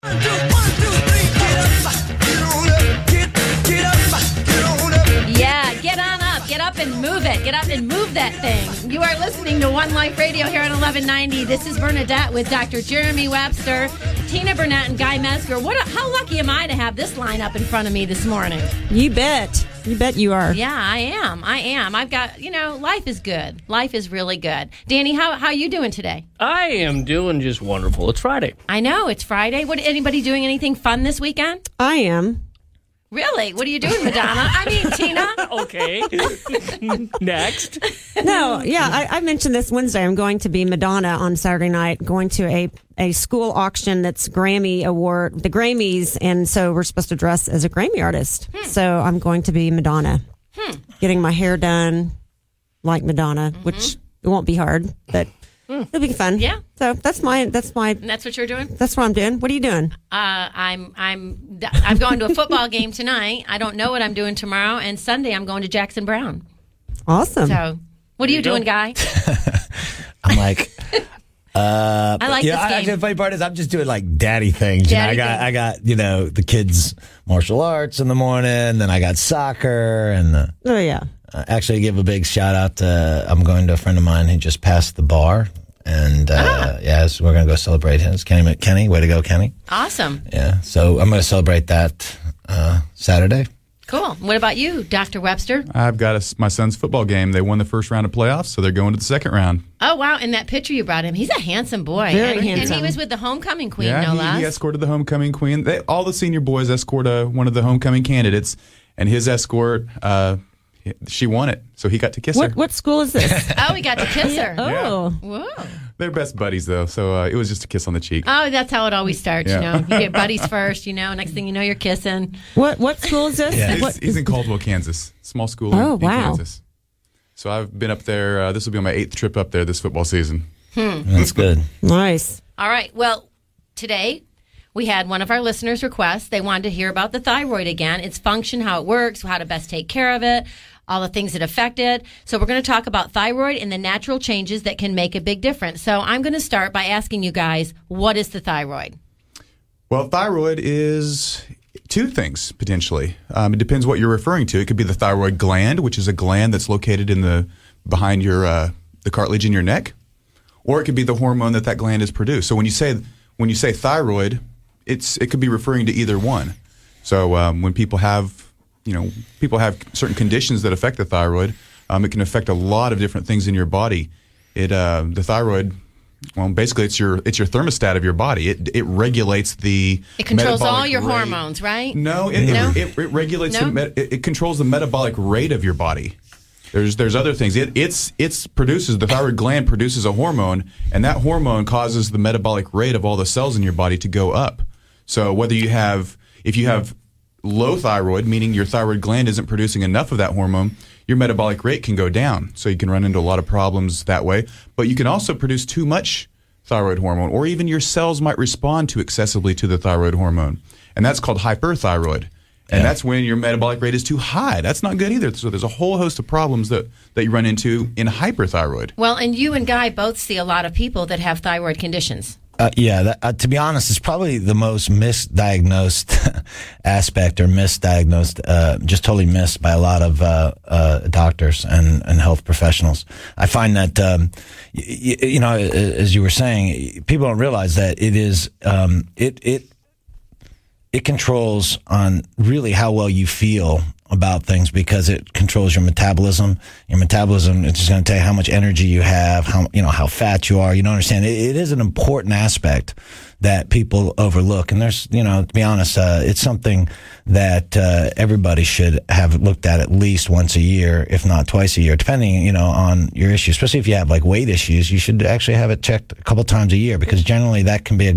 Yeah, get on up. Get up and move it. Get up and move that thing. You are listening to One Life Radio here on 1190. This is Bernadette with Dr. Jeremy Webster, Tina Burnett, and Guy Metzger. How lucky am I to have this lineup in front of me this morning? You bet. You bet you are. Yeah, I am. I've got, life is good. Life is really good. Danny, how are you doing today? I am doing just wonderful. It's Friday. I know, it's Friday. Anybody doing anything fun this weekend? I am. Really? What are you doing, Madonna? Tina? Okay. Next. No, yeah, I mentioned this Wednesday. I'm going to be Madonna on Saturday night, going to a school auction that's Grammy Award, the Grammys, and so we're supposed to dress as a Grammy artist. So I'm going to be Madonna, getting my hair done like Madonna, which it won't be hard, but it'll be fun. Yeah. So that's And that's what you're doing? That's what I'm doing. What are you doing? I'm going to a football game tonight. I don't know what I'm doing tomorrow, and Sunday I'm going to Jackson Brown. Awesome. So, what are you doing, Guy? I'm like, I like this game. Actually, the funny part is I'm just doing like daddy things. I got the kids' martial arts in the morning, then I got soccer, and Oh yeah. Actually, give a big shout out to I'm going to a friend of mine who just passed the bar, and so we're gonna go celebrate him. It's Kenny, way to go, Kenny! Awesome. Yeah, so I'm gonna celebrate that Saturday. Cool. What about you, Dr. Webster? I've got my son's football game. They won the first round of playoffs, so they're going to the second round. Oh, wow. And that picture you brought him, he's a handsome boy. Very handsome. And he was with the homecoming queen, yeah, no less. He escorted the homecoming queen. All the senior boys escort one of the homecoming candidates, and his escort, she won it, so he got to kiss her. What school is this? Oh, he got to kiss her. Oh. Whoa. They're best buddies, though, so it was just a kiss on the cheek. Oh, that's how it always starts, Yeah. You get buddies first, next thing you know, you're kissing. What school is this? Yeah. He's in Caldwell, Kansas. Small school in Kansas. So I've been up there. This will be my 8th trip up there this football season. That's good. Nice. All right. Well, today we had one of our listeners request. They wanted to hear about the thyroid again, its function, how it works, how to best take care of it, all the things that affect it. So we're going to talk about thyroid and the natural changes that can make a big difference. So I'm going to start by asking you guys, what is the thyroid? Well, thyroid is two things, potentially. It depends what you're referring to. It could be the thyroid gland, which is a gland that's located behind your the cartilage in your neck, or it could be the hormone that gland is produced. So when you say thyroid, it could be referring to either one. So when people have certain conditions that affect the thyroid, it can affect a lot of different things in your body. The thyroid, well, basically it's your thermostat of your body. It regulates the It controls metabolic all your rate. hormones, right? No, it regulates it controls the metabolic rate of your body. There's other things. The thyroid gland produces a hormone, and that hormone causes the metabolic rate of all the cells in your body to go up. So if you have low thyroid, meaning your thyroid gland isn't producing enough of that hormone, your metabolic rate can go down. So you can run into a lot of problems that way. But you can also produce too much thyroid hormone, or even your cells might respond too excessively to the thyroid hormone. And that's called hyperthyroid. And that's when your metabolic rate is too high. That's not good either. So there's a whole host of problems that you run into in hyperthyroid. Well, and you and Guy both see a lot of people that have thyroid conditions. To be honest, it's probably the most misdiagnosed aspect, or just totally missed by a lot of doctors and health professionals. I find that, as you were saying, people don't realize that it is it controls on really how well you feel about things, because it controls your metabolism. Your metabolism is just going to tell you how much energy you have, how fat you are. You don't understand. It is an important aspect that people overlook. And there's, to be honest, it's something that everybody should have looked at least once a year, if not twice a year, depending, on your issue. Especially if you have like weight issues, you should actually have it checked a couple times a year, because generally that can be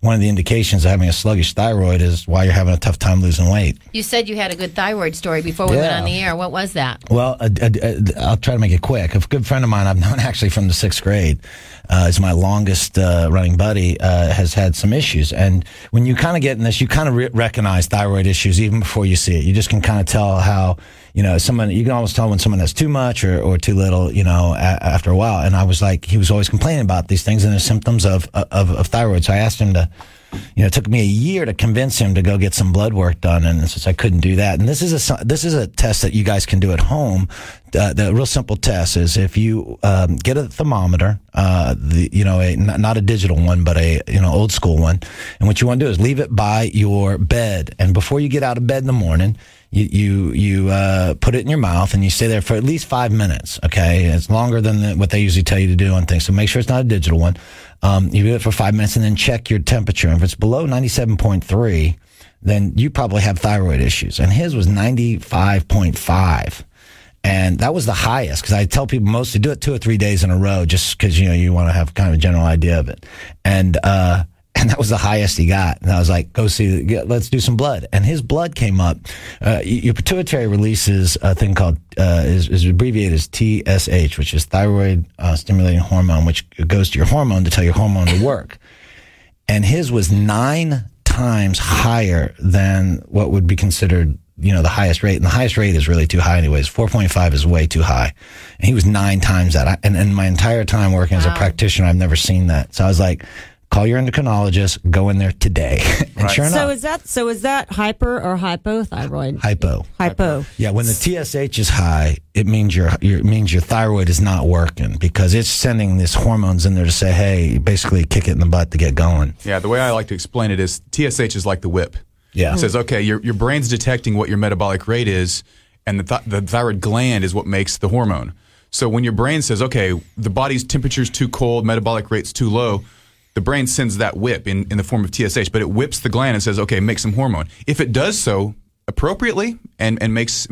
one of the indications of having a sluggish thyroid is why you're having a tough time losing weight. You said you had a good thyroid story before we went on the air. What was that? Well, I'll try to make it quick. A good friend of mine I've known actually from the 6th grade, is my longest running buddy, has had some issues. And when you kind of get in this, you kind of recognize thyroid issues even before you see it. You just can kind of tell how, you can almost tell when someone has too much or too little, after a while. And I was like, he was always complaining about these things and the symptoms of thyroid. So I asked him to it took me a year to convince him to go get some blood work done, and since I couldn't do that, and this is a test that you guys can do at home. The real simple test is if you get a thermometer, not a digital one, but a old school one, and what you want to do is leave it by your bed, and before you get out of bed in the morning, you put it in your mouth and you stay there for at least 5 minutes. Okay, it's longer than what they usually tell you to do on things, so make sure it's not a digital one. You do it for 5 minutes and then check your temperature. If it's below 97.3, then you probably have thyroid issues. And his was 95.5. And that was the highest, because I tell people mostly do it 2 or 3 days in a row just because, you want to have kind of a general idea of it. And that was the highest he got. And I was like, let's do some blood. And his blood came up. Your pituitary releases a thing called, is abbreviated as TSH, which is thyroid stimulating hormone, which goes to your hormone to tell your hormone to work. And his was 9 times higher than what would be considered, the highest rate. And the highest rate is really too high anyways. 4.5 is way too high. And he was 9 times that. And in my entire time working as a practitioner, I've never seen that. So I was like, call your endocrinologist, go in there today. And sure enough. So is that hyper or hypothyroid? Hypo. Yeah, when the TSH is high, it means your thyroid is not working, because it's sending these hormones in there to say, hey, basically kick it in the butt to get going. Yeah, the way I like to explain it is TSH is like the whip. Yeah. It says, okay, your brain's detecting what your metabolic rate is, and the thyroid gland is what makes the hormone. So when your brain says, okay, the body's temperature's too cold, metabolic rate's too low, the brain sends that whip in the form of TSH, but it whips the gland and says, okay, make some hormone. If it does so appropriately and makes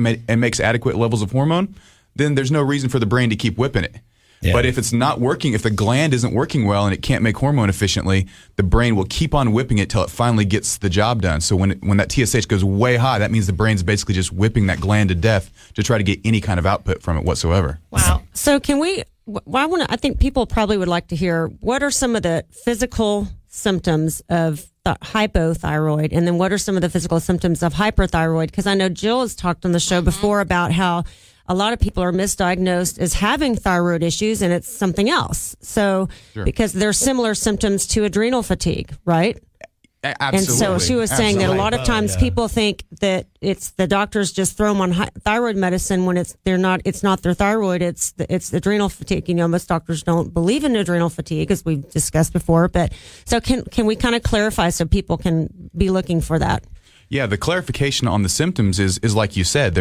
adequate levels of hormone, then there's no reason for the brain to keep whipping it. Yeah. But if it's not working, if the gland isn't working well and it can't make hormone efficiently, the brain will keep on whipping it till it finally gets the job done. So when that TSH goes way high, that means the brain's basically just whipping that gland to death to try to get any kind of output from it whatsoever. Wow. So can we... I think people probably would like to hear, what are some of the physical symptoms of hypothyroid, and then what are some of the physical symptoms of hyperthyroid? Because I know Jill has talked on the show before about how a lot of people are misdiagnosed as having thyroid issues, and it's something else. So, because there's similar symptoms to adrenal fatigue, right? Absolutely. And so she was saying that a lot of times people think that it's the doctors just throw them on thyroid medicine when it's not their thyroid, it's adrenal fatigue. Most doctors don't believe in adrenal fatigue, as we've discussed before. But so can we kind of clarify so people can be looking for that? Yeah, the clarification on the symptoms is like you said,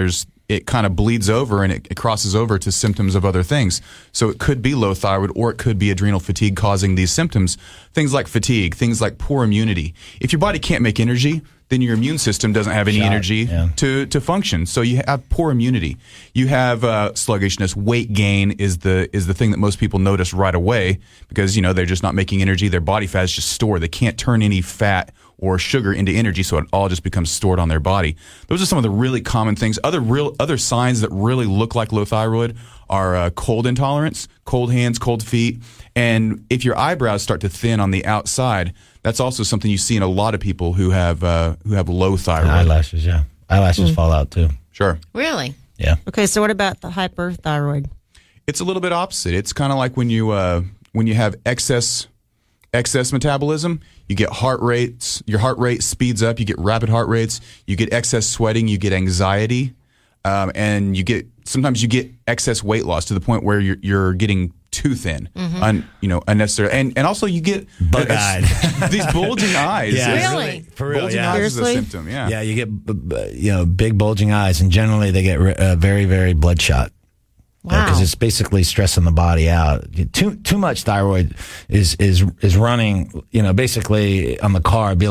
it kind of bleeds over and it crosses over to symptoms of other things. So it could be low thyroid, or it could be adrenal fatigue causing these symptoms. Things like fatigue, things like poor immunity. If your body can't make energy, then your immune system doesn't have any energy to function. So you have poor immunity. You have sluggishness. Weight gain is the thing that most people notice right away, because they're just not making energy. Their body fat is just stored. They can't turn any fat or sugar into energy, so it all just becomes stored on their body. Those are some of the really common things. Other signs that really look like low thyroid are cold intolerance, cold hands, cold feet, and if your eyebrows start to thin on the outside, that's also something you see in a lot of people who have low thyroid. Eyelashes, yeah. Eyelashes fall out too. Sure. Really? Yeah. Okay, so what about the hyperthyroid? It's a little bit opposite. It's kind of like when you have excess metabolism, you get heart rates, your heart rate speeds up, you get rapid heart rates, you get excess sweating, you get anxiety, and sometimes you get excess weight loss to the point where you're getting too thin, unnecessary, and also you get bug-eyed, these bulging eyes. Yeah, really? For real, bulging eyes is a symptom. Yeah, yeah, you get big bulging eyes, and generally they get very, very bloodshot. Wow. Because it's basically stressing the body out. Too much thyroid is running, basically on the car. It'd be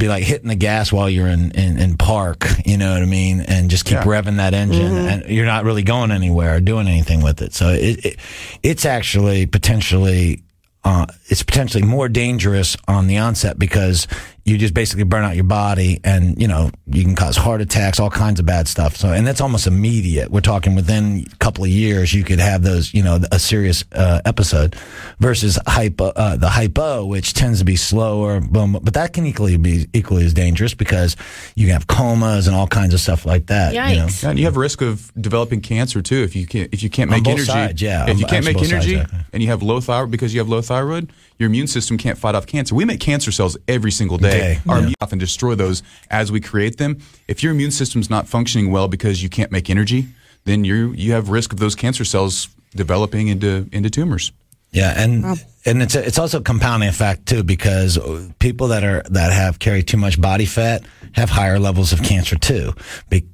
like hitting the gas while you're in park, you know what I mean? And just keep revving that engine, and you're not really going anywhere or doing anything with it. So it's actually potentially more dangerous on the onset, because you just basically burn out your body, and you can cause heart attacks, all kinds of bad stuff. So, and that's almost immediate. We're talking within a couple of years you could have those, a serious episode, versus the hypo, which tends to be slower, but that can equally as dangerous, because you can have comas and all kinds of stuff like that. Yikes. And you have risk of developing cancer too if you can't make both energy. sides, yeah. If you can't make energy sides, and you have low thyroid, because you have low thyroid, your immune system can't fight off cancer. We make cancer cells every single day. Our immune often destroy those as we create them. If your immune system's not functioning well because you can't make energy, then you have risk of those cancer cells developing into tumors. Yeah, and it's also a compounding effect too, because people that carry too much body fat have higher levels of cancer too,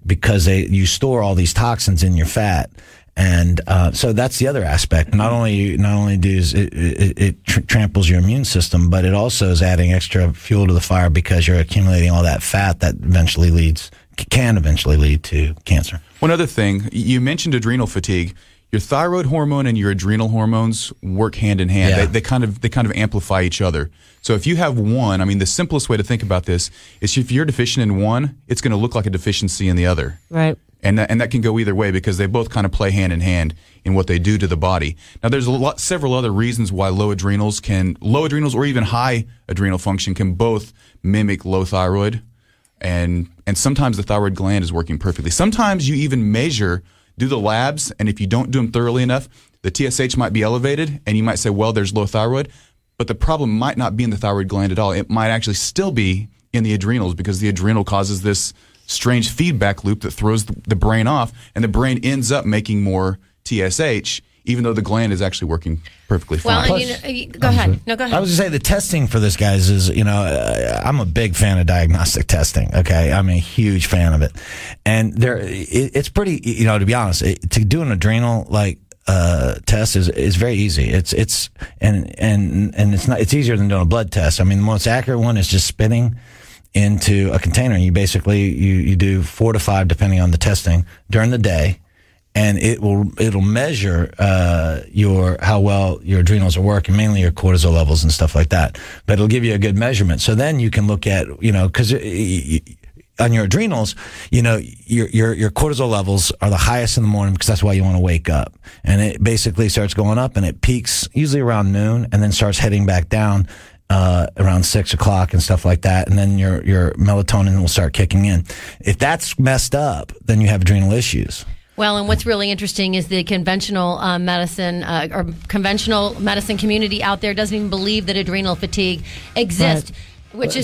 because you store all these toxins in your fat. And so that's the other aspect. Not only does it tramples your immune system, but it also is adding extra fuel to the fire because you're accumulating all that fat that can eventually lead to cancer. One other thing, you mentioned adrenal fatigue. Your thyroid hormone and your adrenal hormones work hand in hand. Yeah. They kind of amplify each other. So if you have one, I mean, the simplest way to think about this is if you're deficient in one, it's going to look like a deficiency in the other. Right. And that can go either way because they both kind of play hand in hand in what they do to the body. Now, there's several other reasons why low adrenals or even high adrenal function can both mimic low thyroid, and sometimes the thyroid gland is working perfectly. Sometimes you even do the labs, and if you don't do them thoroughly enough, the TSH might be elevated, and you might say, well, there's low thyroid, but the problem might not be in the thyroid gland at all. It might actually still be in the adrenals because the adrenal causes this strange feedback loop that throws the brain off, and the brain ends up making more TSH, even though the gland is actually working perfectly fine. Well, go ahead. No, go ahead. I was going to say the testing for this, guys, is, I'm a big fan of diagnostic testing, okay? I'm a huge fan of it. And it's pretty, to be honest, to do an adrenal, test is very easy. It's easier than doing a blood test. I mean, the most accurate one is just spitting into a container, and you basically you do 4 to 5 depending on the testing during the day, and it'll measure how well your adrenals are working, mainly your cortisol levels and stuff like that. But it'll give you a good measurement. So then you can look at because on your adrenals, your cortisol levels are the highest in the morning because that's why you want to wake up, and it basically starts going up and it peaks usually around noon and then starts heading back down around 6 o'clock and stuff like that, and then your melatonin will start kicking in. If that's messed up, then you have adrenal issues. Well, and what's really interesting is the conventional medicine community out there doesn't even believe that adrenal fatigue exists. Right.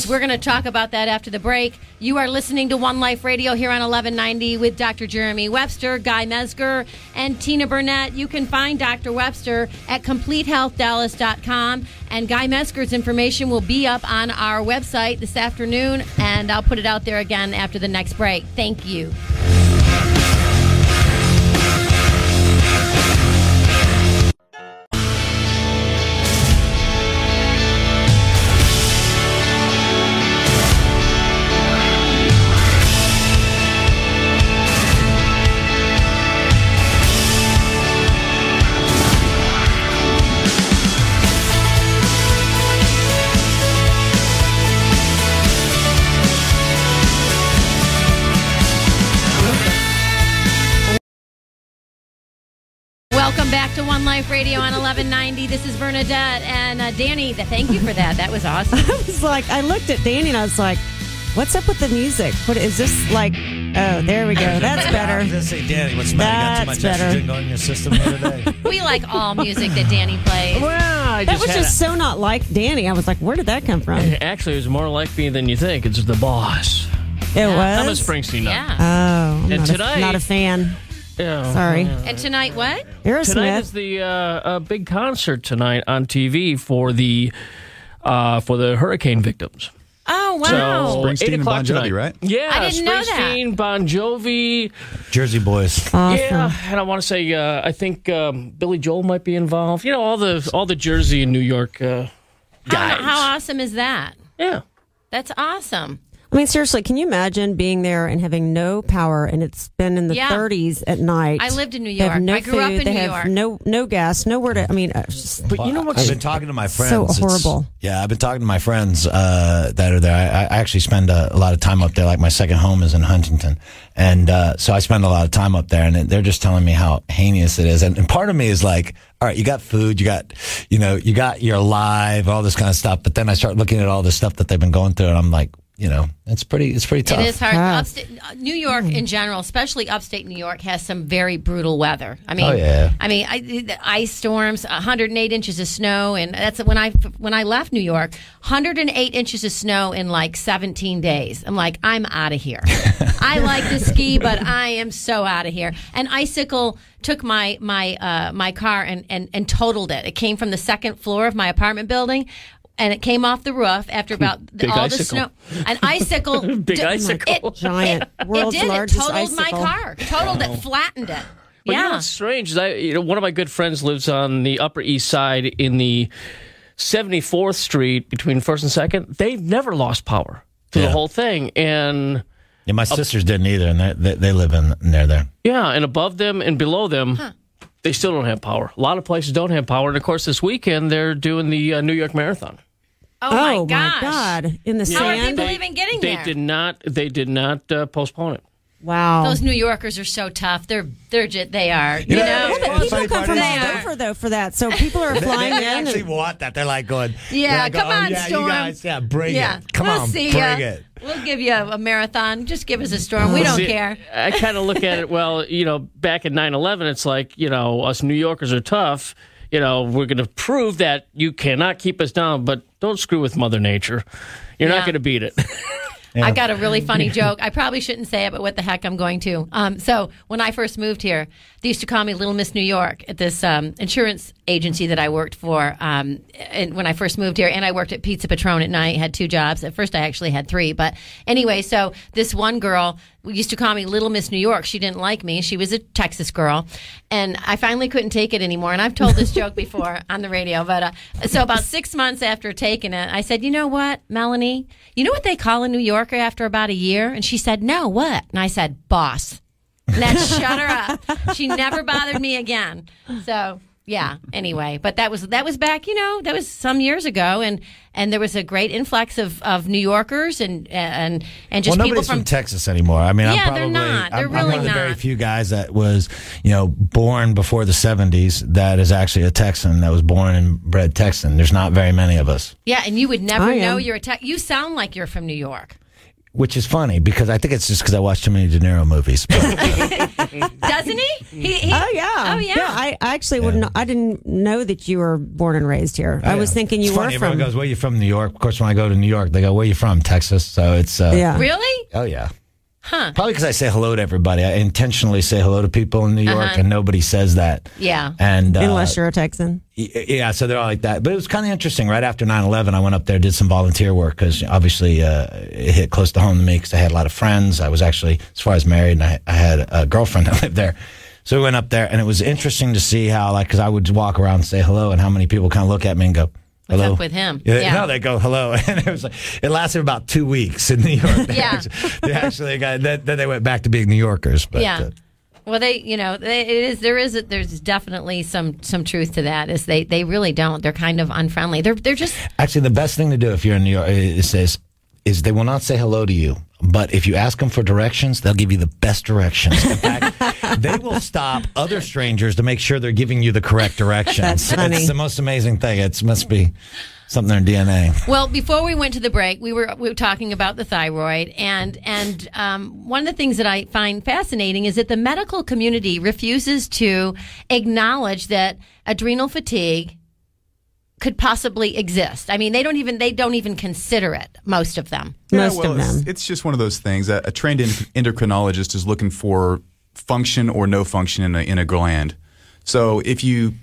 We're going to talk about that after the break. You are listening to One Life Radio here on 1190 with Dr. Jeremy Webster, Guy Mesger, and Tina Burnett. You can find Dr. Webster at CompleteHealthDallas.com, and Guy Mesger's information will be up on our website this afternoon, and I'll put it out there again after the next break. Thank you. Welcome back to One Life Radio on 1190. This is Bernadette and Danny. Thank you for that. That was awesome. I looked at Danny and I was like, what's up with the music? What is this like? Oh, there we go. That's better. I was going to say, Danny, what's the matter? You got too much estrogen going in your system the other day? We like all music that Danny plays. Well, that was just so not like Danny. I was like, where did that come from? Actually, it was more like me than you think. It's the boss. It was? I'm a Springsteen nut. Yeah. Oh, I'm tonight, not a fan. Yeah, sorry. And tonight, what? Aerosmith. Tonight is the big concert tonight on TV for the hurricane victims. Oh, wow. So, Springsteen and Bon Jovi, tonight. right? Yeah, I didn't know that. Springsteen, Bon Jovi. Jersey Boys. Awesome. Yeah, and I want to say I think Billy Joel might be involved. All the Jersey and New York guys. How awesome is that? Yeah. That's awesome. I mean, seriously, can you imagine being there and having no power, and it's been in the 30s at night? I lived in New They York. have no I grew up food, in they New have York. no gas, nowhere to. I mean, But you know what's I've been talking to my friends. so horrible. I've been talking to my friends that are there. I actually spend a lot of time up there. Like my second home is in Huntington, and so I spend a lot of time up there. And they're just telling me how heinous it is. And part of me is like, all right, you got food, you're alive, all this kind of stuff. But then I start looking at all the stuff that they've been going through, and I'm like, it's pretty tough. It is hard. New York in general, especially upstate New York, has some very brutal weather. I mean, the ice storms, 108 inches of snow, and that's when I left New York, 108 inches of snow in like 17 days. I'm like, I'm out of here. I like to ski, but I am so out of here. An icicle took my car and totaled it. It came from the second floor of my apartment building. And it came off the roof after about all the snow. An icicle. Big icicle. Giant. World's largest It totaled icicle. my car. Totaled it, flattened it. But you know what's strange is one of my good friends lives on the Upper East Side in the 74th Street between 1st and 2nd. They've never lost power through the whole thing. And my sisters didn't either, and they live in there. Yeah, and above them and below them, they still don't have power. A lot of places don't have power. And, of course, this weekend they're doing the New York Marathon. Oh, my gosh. God. In the How are sand? people even getting there? They did not postpone it. Wow. Those New Yorkers are so tough. They are. You know? Yeah, but people come from all are. over, though, for that. So people are flying They in. actually want that. They're like going, Come on, You Storm. guys, bring it. Come we'll on, see bring ya. it. We'll give you a marathon. Just give us a storm. We don't See, care. I kind of look at it, back in 9/11, it's like, us New Yorkers are tough. We're going to prove that you cannot keep us down, but don't screw with Mother Nature. You're not going to beat it. Yeah. I got a really funny joke. I probably shouldn't say it, but what the heck, I'm going to. So when I first moved here, they used to call me Little Miss New York at this insurance agency that I worked for. And when I first moved here, and I worked at Pizza Patron at night, had 2 jobs. At first, I actually had 3. But anyway, so this one girl used to call me Little Miss New York. She didn't like me. She was a Texas girl. And I finally couldn't take it anymore. And I've told this joke before on the radio. But so about 6 months after taking it, I said, you know what, Melanie? You know what they call a New Yorker after about a year? And she said, no, what? And I said, boss. And that shut her up. She never bothered me again. So, yeah, anyway. But that was back, that was some years ago. And there was a great influx of New Yorkers and just people nobody's from Texas anymore. I mean, they're not. They're really I'm one of the not. very few guys that was, born before the 70s that is actually a Texan, that was born and bred Texan. There's not very many of us. Yeah, and you would never know you're a You sound like you're from New York. Which is funny because I think it's just because I watch too many De Niro movies. Doesn't he? Oh yeah. Yeah, I actually wouldn't. I didn't know that you were born and raised here. I was thinking you it's were funny. from. Everyone goes, "Where you from?" New York. Of course, when I go to New York, they go, "Where you from?" Texas. So it's Really? Oh yeah. Huh. Probably because I say hello to everybody. I intentionally say hello to people in New York, and nobody says that. Yeah. And Unless you're a Texan. Yeah, so they're all like that. But it was kind of interesting. Right after 9/11, I went up there, did some volunteer work because obviously it hit close to home to me because I had a lot of friends. I was actually, as far as married, and I had a girlfriend that lived there. So we went up there, and it was interesting to see how, because I would walk around and say hello, and how many people kind of look at me and go, hello. What's up with him? Yeah. No, they go hello, and it was it lasted about 2 weeks in New York. They actually got then they went back to being New Yorkers. But, well, there's definitely some truth to that. Is they really don't. They're kind of unfriendly. They're just actually the best thing to do if you're in New York is they will not say hello to you, but if you ask them for directions, they'll give you the best directions. In fact, they will stop other strangers to make sure they're giving you the correct directions. That's funny. It's the most amazing thing. It must be something in their DNA. Well, before we went to the break, we were talking about the thyroid, and one of the things that I find fascinating is that the medical community refuses to acknowledge that adrenal fatigue could possibly exist. I mean, they don't even consider it. Most of them. Most of them. It's just one of those things. A trained endocrinologist is looking for function or no function in a gland. So if you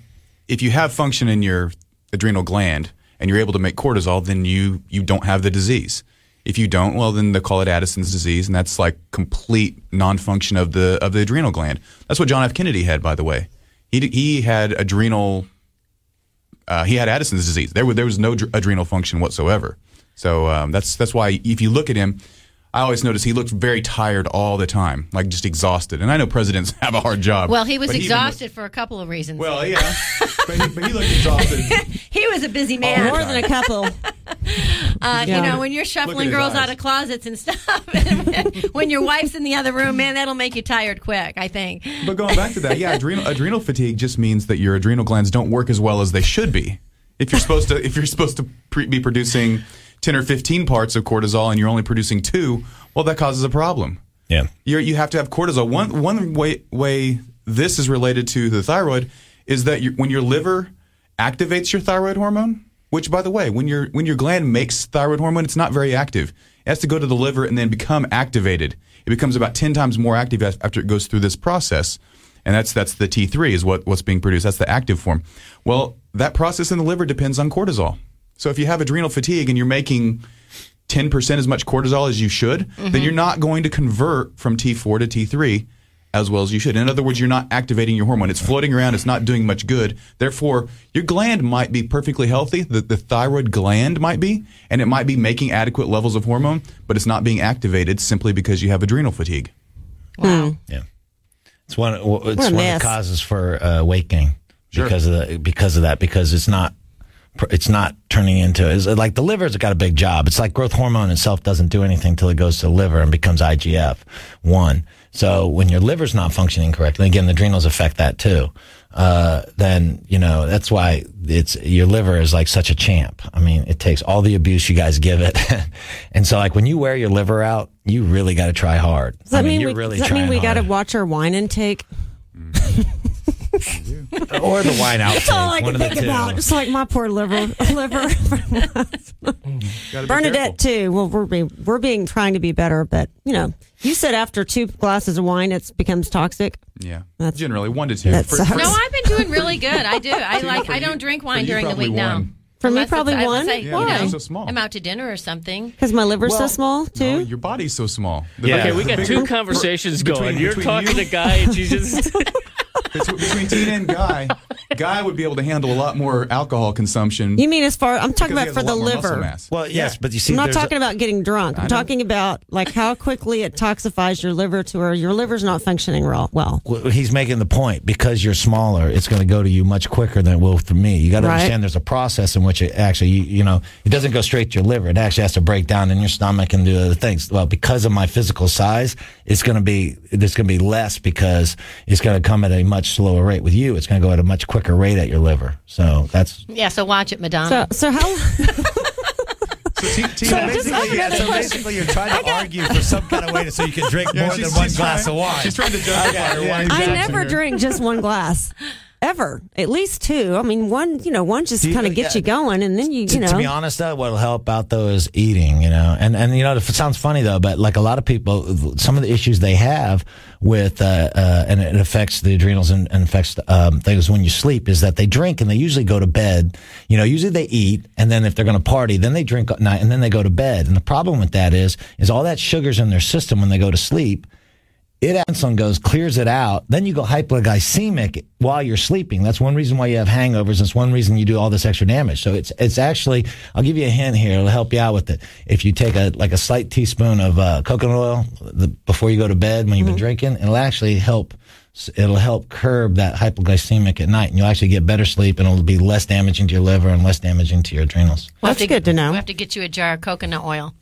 have function in your adrenal gland and you're able to make cortisol, then you don't have the disease. If you don't, well, then they call it Addison's disease, and that's like complete non-function of the adrenal gland. That's what John F. Kennedy had, by the way. He had adrenal. He had Addison's disease. There was no adrenal function whatsoever. So that's why if you look at him, I always notice he looked very tired all the time, like just exhausted. And I know presidents have a hard job. Well, he was exhausted for a couple of reasons. Well, yeah, but he looked exhausted. He was a busy man. More than a couple. When you're shuffling girls out of closets and stuff, when your wife's in the other room, man, that'll make you tired quick, I think. But going back to that, yeah, adrenal fatigue just means that your adrenal glands don't work as well as they should be. If you're supposed to be producing 10 or 15 parts of cortisol and you're only producing 2, well, that causes a problem. Yeah. You have to have cortisol. One way this is related to the thyroid is that when your liver activates your thyroid hormone, which, by the way, when your gland makes thyroid hormone, it's not very active. It has to go to the liver and then become activated. It becomes about 10 times more active after it goes through this process. And that's the T3 is what's being produced. That's the active form. Well, that process in the liver depends on cortisol. So if you have adrenal fatigue and you're making 10% as much cortisol as you should, then you're not going to convert from T4 to T3 as well as you should. In other words, you're not activating your hormone. It's floating around. It's not doing much good. Therefore, your gland might be perfectly healthy. The thyroid gland might be, and it might be making adequate levels of hormone, but it's not being activated simply because you have adrenal fatigue. Wow. Yeah. It's one of the causes for weight gain because of that, because it's not turning into, it's like the liver's got a big job. It's like growth hormone itself doesn't do anything till it goes to the liver and becomes IGF-1. So when your liver's not functioning correctly, again, the adrenals affect that too. Then, that's why your liver is like such a champ. I mean, it takes all the abuse you guys give it. And so like when you wear your liver out, you really got to try hard. Does that mean we got to watch our wine intake? Or the wine out. That's all I can think about. Just like my poor liver. Bernadette too. Well, we're being trying to be better, but you said after 2 glasses of wine it becomes toxic. Yeah, that's generally 1 to 2. No, I've been doing really good. I do. I don't drink wine during the week now. For me, probably 1. Why? So small. I'm out to dinner or something. Because my liver's so small, too? No, your body's so small. Okay, we got 2 conversations going. You're talking to Guy, and you just... Between Tina and Guy would be able to handle a lot more alcohol consumption. You mean I'm talking about for the liver. Well, yes, but you see, I'm not talking about getting drunk. I'm talking about like how quickly it toxifies your liver to where your liver's not functioning well. He's making the point, because you're smaller, it's going to go to you much quicker than it will for me. You got to understand there's a process in which it actually, it doesn't go straight to your liver. It actually has to break down in your stomach and do other things. Well, because of my physical size, there's going to be less because it's going to come at a much slower rate. With you, it's going to go at a much quicker rate at your liver. So that's... Yeah, so watch it, Madonna. So how... basically, you're trying to argue for some kind of way so you can drink more than 1 glass of wine. She's trying to justify her wine. I never drink just 1 glass. Ever. At least 2. I mean, one just kind of gets you going, and then you know. To be honest, though, what'll help out, though, is eating, And if it sounds funny, though, but like a lot of people, some of the issues they have with, and it affects the adrenals and affects things when you sleep, is that they drink and they usually go to bed. Usually they eat, and then if they're going to party, then they drink at night, and then they go to bed. And the problem with that is all that sugar's in their system when they go to sleep. Insulin clears it out. Then you go hypoglycemic while you're sleeping. That's one reason why you have hangovers. That's one reason you do all this extra damage. So it's actually, I'll give you a hint here. It'll help you out with it. If you take a slight teaspoon of coconut oil before you go to bed when you've been drinking, it'll actually help. It'll help curb that hypoglycemic at night, and you'll actually get better sleep, and it'll be less damaging to your liver and less damaging to your adrenals. That's good to know. We have to get you a jar of coconut oil.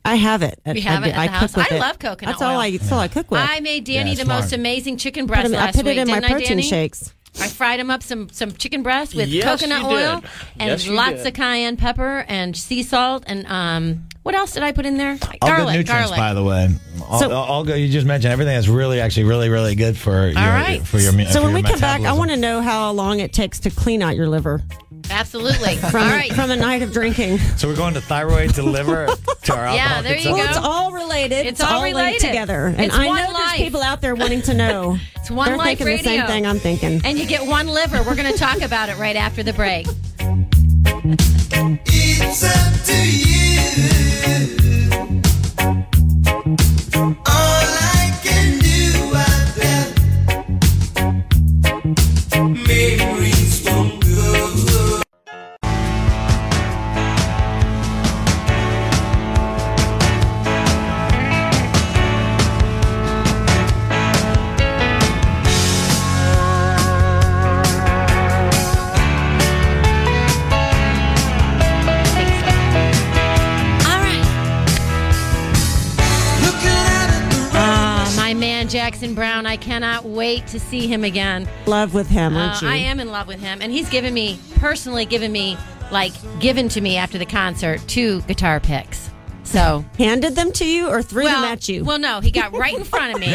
I have it. You have it at the house? I love coconut oil. That's all I cook with. I made Danny the most amazing chicken breast last week. I put it in my protein shakes. I fried them up some chicken breast with coconut oil and lots of cayenne pepper and sea salt and what else did I put in there? Garlic. Nutrients, by the way. All good. You just mentioned everything that's actually really good for your meal. So when we come back, I want to know how long it takes to clean out your liver. Absolutely. From a night of drinking. So we're going to thyroid to liver to our alcohol. Yeah, there you go. It's all related. It's all related together. And I know there's people out there wanting to know. It's one They're life thinking radio. the same thing I'm thinking. And you get 1 liver. We're going to talk about it right after the break. It's up to you. All I can do out there, memories won't go. Jackson Brown. I cannot wait to see him again. Love with him, aren't you? I am in love with him, and he's personally given me like given to me after the concert 2 guitar picks. So Handed them to you or threw them well, at you? well, no, he got right in front of me.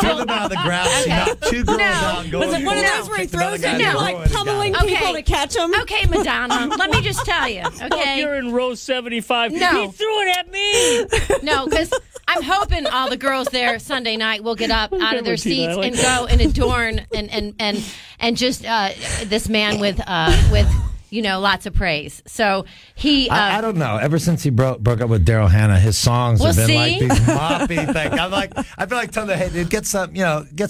Threw them out of the ground. She knocked 2 girls out and Was it one of No. those where he Picked another throws guy it to and throw like it. pummeling Okay. people to catch them? Okay, Madonna, let me just tell you, If okay? you're in row 75, No. he threw it at me. No, because I'm hoping all the girls there Sunday night will get up out of their with you, seats I like and go and adorn and just this man with lots of praise. So he. I don't know. Ever since he broke up with Daryl Hannah, his songs Well, have been see? like these moppy things. I feel like telling them, hey, dude, get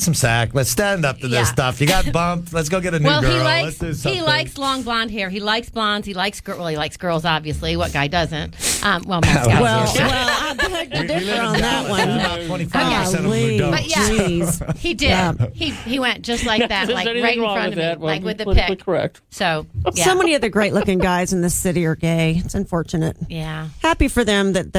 some sack. Let's stand up to this Yeah. stuff. You got bumped. Let's go get a new Well, girl. he Let's do likes something. long blonde hair. He likes blondes. He likes he likes girls. Obviously, what guy doesn't? Most guys Well, do. I beg to differ on that one. About 25% of them Golly. who don't. But yeah. Jeez. He did. Yeah. He went just like that, There's like anything right in wrong front with of me, that. Well, like with the politically pick. correct. So yeah. So many of the great-looking guys in this city are gay. It's unfortunate. Yeah. Happy for them that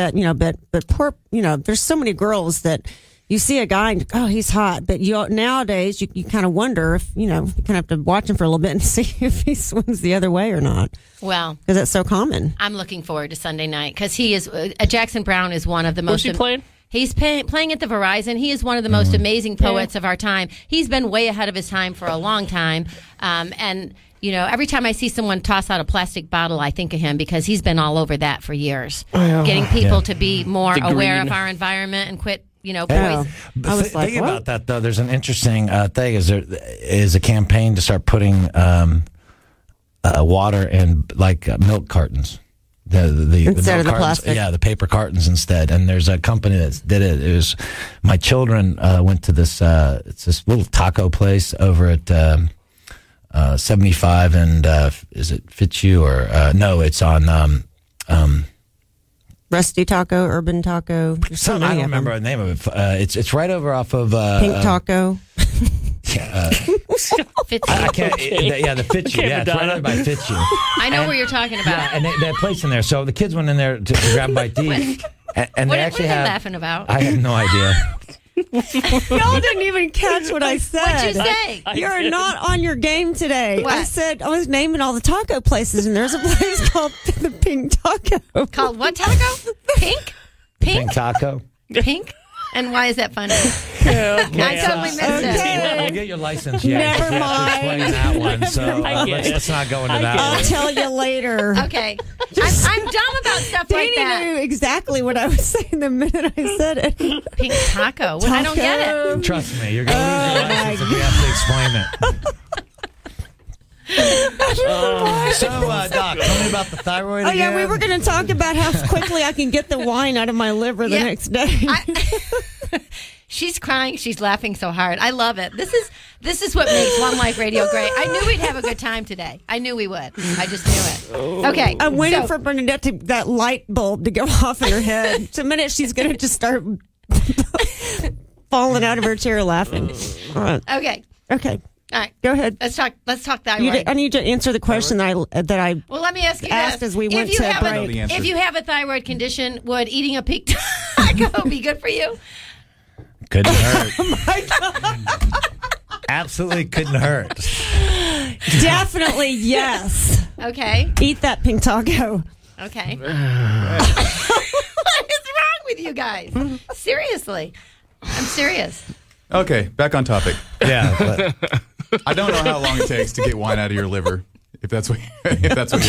but poor, there's so many girls that you see a guy and he's hot, but nowadays you kind of wonder if you kind of have to watch him for a little bit and see if he swings the other way or not Well, because it's so common. I'm looking forward to Sunday night because he is Jackson Brown is one of the most. Where's he playing? He's playing at the Verizon. He is one of the most amazing poets of our time. He's been way ahead of his time for a long time, and. Every time I see someone toss out a plastic bottle, I think of him because he's been all over that for years. Getting people to be more The aware green. of our environment and quit, Oh. poison. I was like, thinking what? about that though, there's an interesting thing. There is a campaign to start putting water in like milk cartons. The Instead milk of the cartons, plastic. yeah, the paper cartons instead. And there's a company that did it. It was my children went to this. It's this little taco place over at 75 and is it Fitzhugh or no? It's on. Rusty Taco, Urban Taco. There's so I many don't of remember them. the name of it. It's right over off of Pink Taco. I can't. The Fitzhugh. Yeah, it's right Madonna. over by Fitzhugh. I know where you're talking about. Yeah, and they had a place in there. So the kids went in there to grab a bite to eat. And What they are actually they had. laughing about? I have no idea. Y'all didn't even catch what I said. What'd you say? You're not on your game today. What? I said I was naming all the taco places, and there's a place called the Pink Taco. Called what taco? Pink? Pink taco. Pink? And why is that funny? Yeah, okay. I totally missed Okay. We'll get your license yet. Never because you have to mind. explain that one. So I get it. let's not go into I that get one. I'll tell you later. it. Okay. I'm dumb about stuff like Danny that. knew exactly what I was saying the minute I said it. Pink taco. Well, I don't get it. Trust me, you're going to lose your license if you have to explain it. So, Doc, tell me about the thyroid Oh again. yeah, we were going to talk about how quickly I can get the wine out of my liver the Yeah. next day. She's crying. She's laughing so hard. I love it. This is what makes One Life Radio great. I knew we'd have a good time today. I knew we would. I just knew it. Okay. I'm waiting so- for Bernadette to that light bulb to go off in her head. The minute she's going to just start falling out of her chair laughing. All right. Okay. Okay. All right. Go ahead. Let's talk thyroid. I need to answer the question that I Well, let me ask you asked this. as we went if you to have break. I know the answer. If you have a thyroid condition, would eating a pink taco be good for you? Couldn't hurt. Absolutely couldn't hurt. definitely yes. Okay. Eat that pink taco. Okay. What is wrong with you guys? Seriously. I'm serious. Okay, back on topic. Yeah. But, I don't know how long it takes to get wine out of your liver, if that's what you're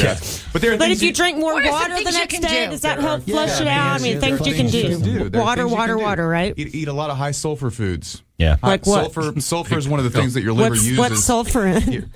asking. But there are But things if you drink more What are some water the things you next can day, do? does that There help are- flush it yeah, out? I mean, there are things you can things do. There are Water, things you water, can do. water, right? Eat a lot of high sulfur foods. yeah. Like what? Sulfur is one of the things that your liver uses. What's sulfur in? Here.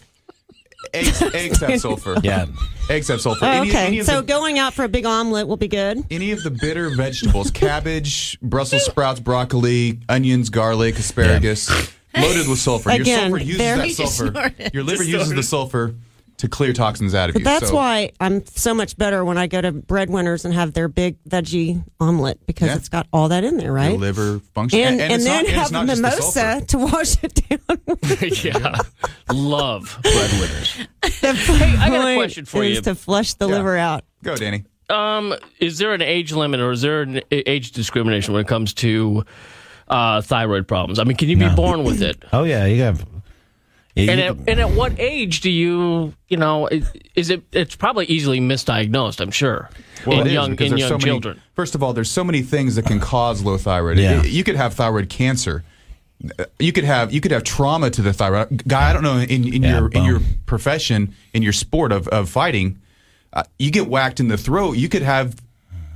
Eggs have sulfur. Yeah. Eggs have sulfur. Oh, Any okay, of so the- going out for a big omelet will be good. Any of the bitter vegetables, cabbage, Brussels sprouts, broccoli, onions, garlic, asparagus, loaded with sulfur. Again, Your sulfur uses there- that You just sulfur. snorted. Your liver uses the sulfur to clear toxins out of But you. that's So why I'm so much better when I go to Breadwinners and have their big veggie omelet because Yeah. it's got all that in there, your right? liver functions. And it's then not, have it's a not just the mimosa sulfur. to wash it down. with. Yeah. Love breadwinners. I got a question for you. to flush the Yeah. liver out. Go, Danny. Is there an age limit or is there an age discrimination when it comes to thyroid problems? I mean, can you be born with it? Oh yeah, And at what age do it's probably easily misdiagnosed, I'm sure, Well, in it is, young because there's so many- children. First of all, there's so many things that can cause low thyroid. Yeah. You could have thyroid cancer. You could have trauma to the thyroid. Guy, I don't know in your profession, in your sport of fighting, you get whacked in the throat. You could have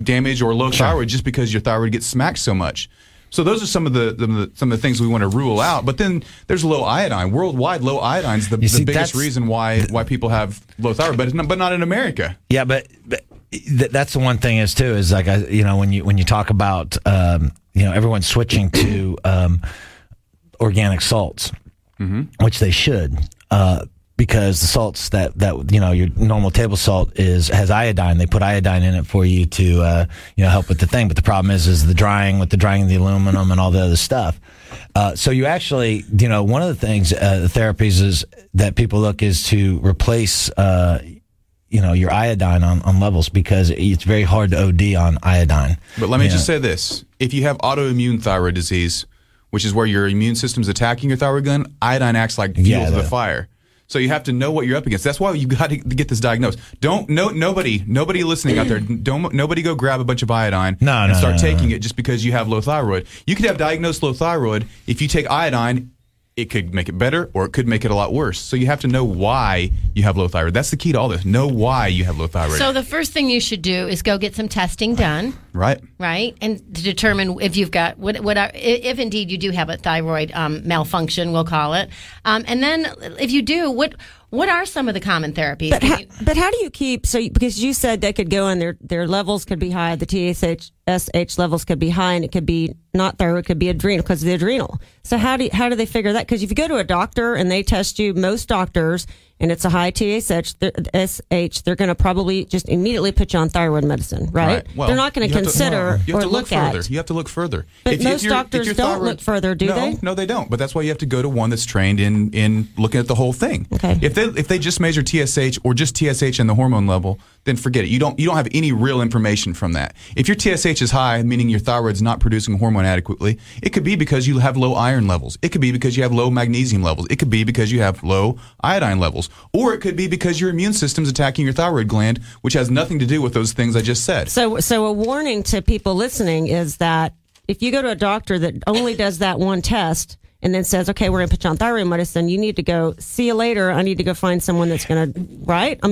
damage or low thyroid just because your thyroid gets smacked so much. So those are some of the things we want to rule out. But then there's low iodine. Worldwide, low iodine is the biggest reason why people have low thyroid, but not in America. Yeah, but that's the one thing is too is like when you talk about everyone's switching to organic salts, which they should, because the salts that your normal table salt has iodine. They put iodine in it for you to help with the thing. But the problem is the drying of the aluminum and all the other stuff. So you actually one of the things the therapies is that people look is to replace your iodine on levels, because it's very hard to OD on iodine. But let me just say this: if you have autoimmune thyroid disease, which is where your immune system's attacking your thyroid gland, iodine acts like fuel to the fire. So you have to know what you're up against. That's why you got to get this diagnosed. Nobody listening out there, nobody go grab a bunch of iodine and start taking it just because you have low thyroid. You could have diagnosed low thyroid. If you take iodine, it could make it better, or it could make it a lot worse. So you have to know why you have low thyroid. That's the key to all this. Know why you have low thyroid. So the first thing you should do is go get some testing done. Right. And to determine if you've got if indeed you do have a thyroid malfunction, we'll call it. And then if you do, what are some of the common therapies? But how do you keep because you said they could go and their levels could be high, the TSH levels could be high, and it could be not thyroid, it could be adrenal because of the adrenal. So how do they figure that? Because if you go to a doctor and they test you, most doctors, and it's a high TSH, they're going to probably just immediately put you on thyroid medicine, right? Well, they're not going to consider or look at. You have to look further. But most doctors don't look further, do they? No, they don't. But that's why you have to go to one that's trained in looking at the whole thing. Okay. If they just measure TSH or just TSH and the hormone level, then forget it. You don't have any real information from that. If your TSH is high, meaning your thyroid's not producing hormone adequately, it could be because you have low iron levels. It could be because you have low magnesium levels. It could be because you have low iodine levels. Or it could be because your immune system's attacking your thyroid gland, which has nothing to do with those things I just said. So a warning to people listening is that if you go to a doctor that only does that one test and then says, okay, we're going to put you on thyroid medicine, you need to go, see you later. I need to go find someone that's going to, right? I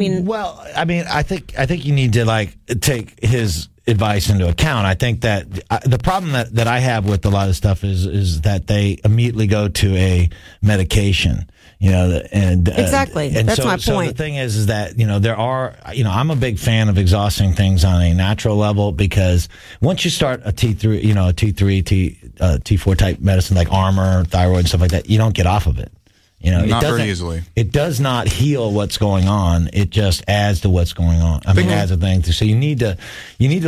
think you need to take his advice into account. I think that the problem that I have with a lot of stuff is that they immediately go to a medication. Exactly. And that's my point. So the thing is that there are I'm a big fan of exhausting things on a natural level, because once you start a T3, T4 type medicine like Armor, thyroid, and stuff like that, you don't get off of it. Not very easily. It does not heal what's going on. It just adds to what's going on. Adds a thing. So you need to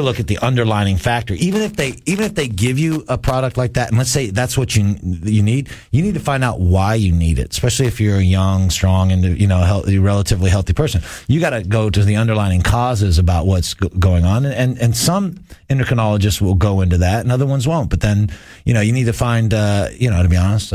look at the underlying factor. Even if they give you a product like that, and let's say that's what you need to find out why you need it. Especially if you're a young, strong, and healthy, relatively healthy person, you got to go to the underlying causes about what's going on. And some endocrinologists will go into that, and other ones won't. But then you need to find to be honest.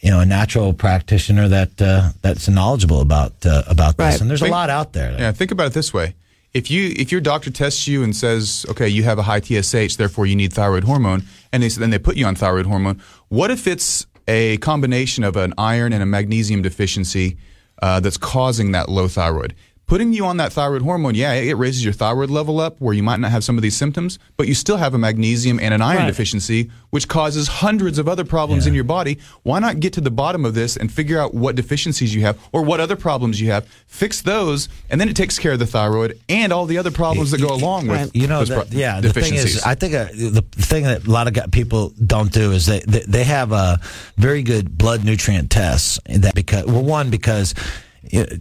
A natural practitioner that's knowledgeable about this, right. And there's a lot out there. Yeah, think about it this way: if your doctor tests you and says, "Okay, you have a high TSH, therefore you need thyroid hormone," and then they put you on thyroid hormone, what if it's a combination of an iron and a magnesium deficiency that's causing that low thyroid? Putting you on that thyroid hormone, it raises your thyroid level up where you might not have some of these symptoms, but you still have a magnesium and an iron deficiency, which causes hundreds of other problems in your body. Why not get to the bottom of this and figure out what deficiencies you have or what other problems you have, fix those, and then it takes care of the thyroid and all the other problems that go along with those deficiencies. The thing is, I think the thing that a lot of people don't do is they have a very good blood nutrient tests because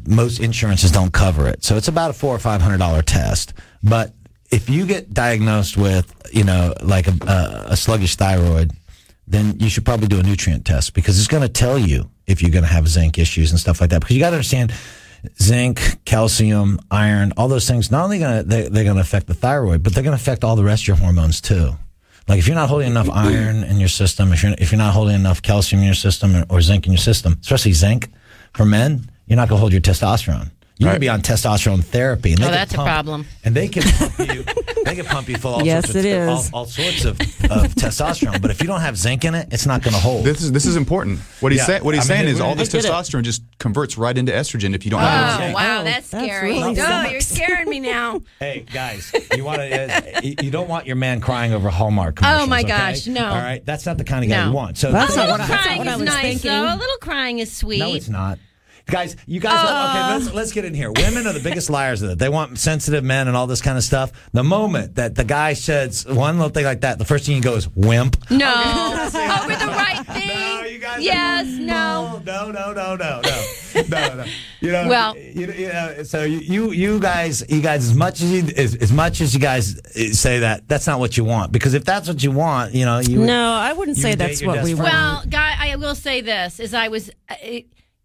most insurances don't cover it, so it's about a $400 or $500 test. But if you get diagnosed with, a sluggish thyroid, then you should probably do a nutrient test, because it's going to tell you if you're going to have zinc issues and stuff like that. Because you got to understand, zinc, calcium, iron, all those things. Not only they're going to affect the thyroid, but they're going to affect all the rest of your hormones too. Like if you're not holding enough iron in your system, if you're not holding enough calcium in your system or zinc in your system, especially zinc. For men, you're not going to hold your testosterone. You can be on testosterone therapy. And that's a problem. And they can pump you. They can pump you full of Yes, it is. all sorts of testosterone. But if you don't have zinc in it, it's not going to hold. This is important. What he's saying is all this I get it. testosterone just converts right into estrogen if you don't have Oh, zinc. wow, Oh, that's that's scary. really You're scaring me now. Hey guys, you don't want your man crying over Hallmark commercials. Oh, my okay? gosh, no. All right, that's not the kind of guy No. you want. So That's A not little what I- that's not crying what I is was nice, thinking. though. A little crying is sweet. no, it's not. Guys, you guys, okay, let's get in here. Women are the biggest liars of it. They want sensitive men and all this kind of stuff. The moment that the guy says one little thing like that, the first thing you go is wimp. No. Over the right thing. No, you guys. Yes, no. No. You know. Well- so you guys, as much as you guys say that, that's not what you want. Because if that's what you want, you No, I wouldn't you say would date that's your what we best want. friend. Well, guy, I will say this: is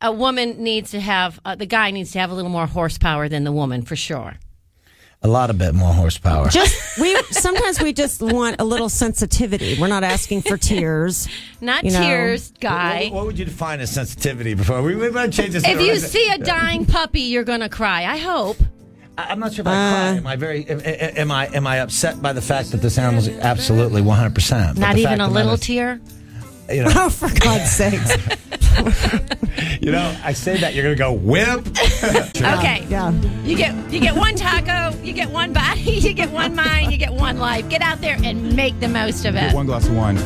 a woman needs to have the guy needs to have a little more horsepower than the woman for sure. A lot of bit more horsepower. Sometimes we just want a little sensitivity. We're not asking for tears. Not You know. tears, guy. What would you define as sensitivity before? We might change this. If you see a dying puppy, you're gonna cry. I hope. I'm not sure if I cry. Am I am I upset by the fact that this animal's absolutely 100%? Not even a little tear. Oh, for God's sakes. I say that you're going to go wimp. Okay. Yeah. You get one taco, you get one body, you get one mind, you get one life. Get out there and make the most of it. One glass of wine.